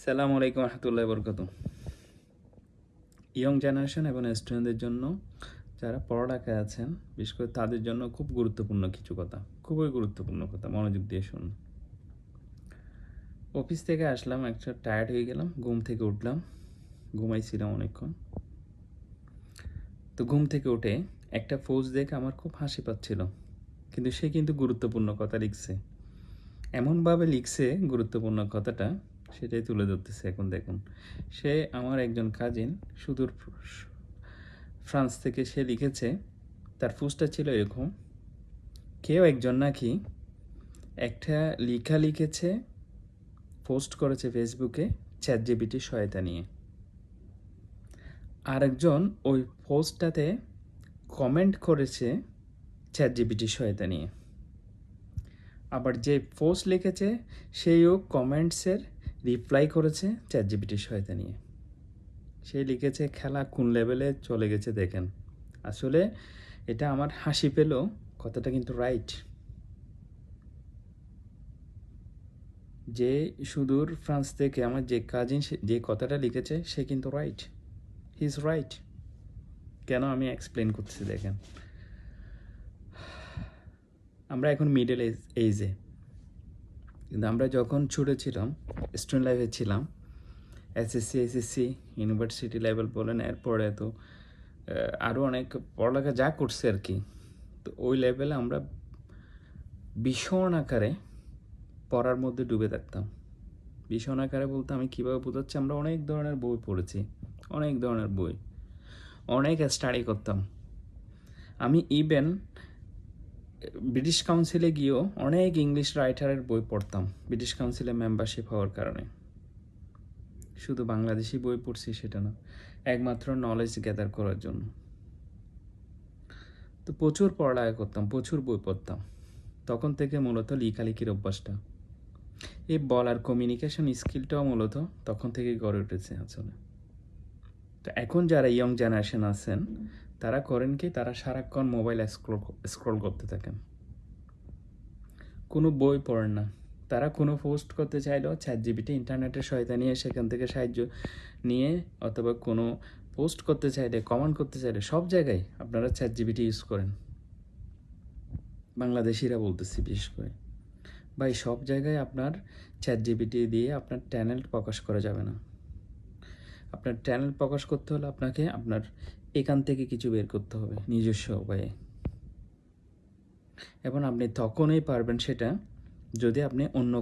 সালামু আলাইকুম রহমতুল্লাহ বরকত। Young generation এবং স্টুডেন্টদের জন্য যারা পড়ালেখায় আছেন, বিশেষ করে তাদের জন্য খুব গুরুত্বপূর্ণ কিছু কথা, খুবই গুরুত্বপূর্ণ কথা, মনোযোগ দিয়ে শুনুন। অফিস থেকে আসলাম, একটা টায়ার্ড হয়ে গেলাম, ঘুম থেকে উঠলাম, ঘুমাইছিলাম অনেকক্ষণ। তো ঘুম থেকে উঠে একটা পোস্ট দেখে আমার খুব হাসি পাচ্ছিল, কিন্তু সে কিন্তু গুরুত্বপূর্ণ কথা লিখছে। এমনভাবে লিখছে গুরুত্বপূর্ণ কথাটা, সেটাই তুলে ধরতেছে। এখন দেখুন, সে আমার একজন কাজিন, সুদূর ফ্রান্স থেকে সে লিখেছে। তার পোস্টটা ছিল এরকম: কেউ একজন নাকি একটা লেখা লিখেছে, পোস্ট করেছে ফেসবুকে চ্যাটজিপিটির সহায়তা নিয়ে। আরেকজন ওই পোস্টটাতে কমেন্ট করেছে চ্যাটজিপিটির সহায়তা নিয়ে। আবার যে পোস্ট লিখেছে সেইও কমেন্টসের রিপ্লাই করেছে চ্যাটজিপিটির সহায়তা নিয়ে। সে লিখেছে খেলা কোন লেভেলে চলে গেছে দেখেন। আসলে এটা আমার হাসি পেল, কথাটা কিন্তু রাইট। যে সুদূর ফ্রান্স থেকে আমার যে কাজিন যে কথাটা লিখেছে সে কিন্তু রাইট, হি ইজ রাইট। কেন আমি এক্সপ্লেন করতেছি দেখেন। আমরা এখন মিডল এইজে, কিন্তু আমরা যখন ছোটো ছিলাম, স্টুডেন্ট লাইফে ছিলাম, এসএসসি ইউনিভার্সিটি লেভেল বলেন, এরপরে তো আরও অনেক পড়ালেখা যা করছে আর কি, তো ওই লেভেলে আমরা ভীষণ আকারে পড়ার মধ্যে ডুবে থাকতাম। ভীষণ আকারে বলতে আমি কীভাবে বোঝাচ্ছি, আমরা অনেক ধরনের বই পড়েছি, অনেক ধরনের বই, অনেক স্টাডি করতাম। আমি ইভেন ব্রিটিশ কাউন্সিলে গিয়েও অনেক ইংলিশ রাইটারের বই পড়তাম, ব্রিটিশ কাউন্সিলে মেম্বারশিপ হওয়ার কারণে। শুধু বাংলাদেশি বই পড়ছি সেটা না, একমাত্র নলেজ গ্যাদার করার জন্য। তো প্রচুর পড়ালেখা করতাম, প্রচুর বই পড়তাম। তখন থেকে মূলত লেখালেখির অভ্যাসটা, এই বলার কমিউনিকেশন স্কিলটাও মূলত তখন থেকে গড়ে উঠেছে আসলে। তো এখন যারা ইয়ং জেনারেশন আছেন, তারা করেন কি, তারা সারাক্ষণ মোবাইল স্ক্রল করতে থাকেন, কোনো বই পড়েন না। তারা কোনো পোস্ট করতে চাইলেও চ্যাটজিপিটি ইন্টারনেটের সহায়তা নিয়ে সেখান থেকে সাহায্য নিয়ে, অথবা কোনো পোস্ট করতে চাইলে, কমেন্ট করতে চাইলে, সব জায়গায় আপনারা চ্যাটজিপিটি ইউজ করেন। বাংলাদেশিরা বলতেছি বিশেষ করে, ভাই সব জায়গায় আপনার চ্যাটজিপিটি দিয়ে আপনার ট্যালেন্ট প্রকাশ করা যাবে না। আপনার ট্যালেন্ট প্রকাশ করতে হলে আপনাকে আপনার এখান থেকে কিছু বের করতে হবে নিজস্ব উপায়ে, এবং আপনি তখনই পারবেন সেটা যদি আপনি অন্য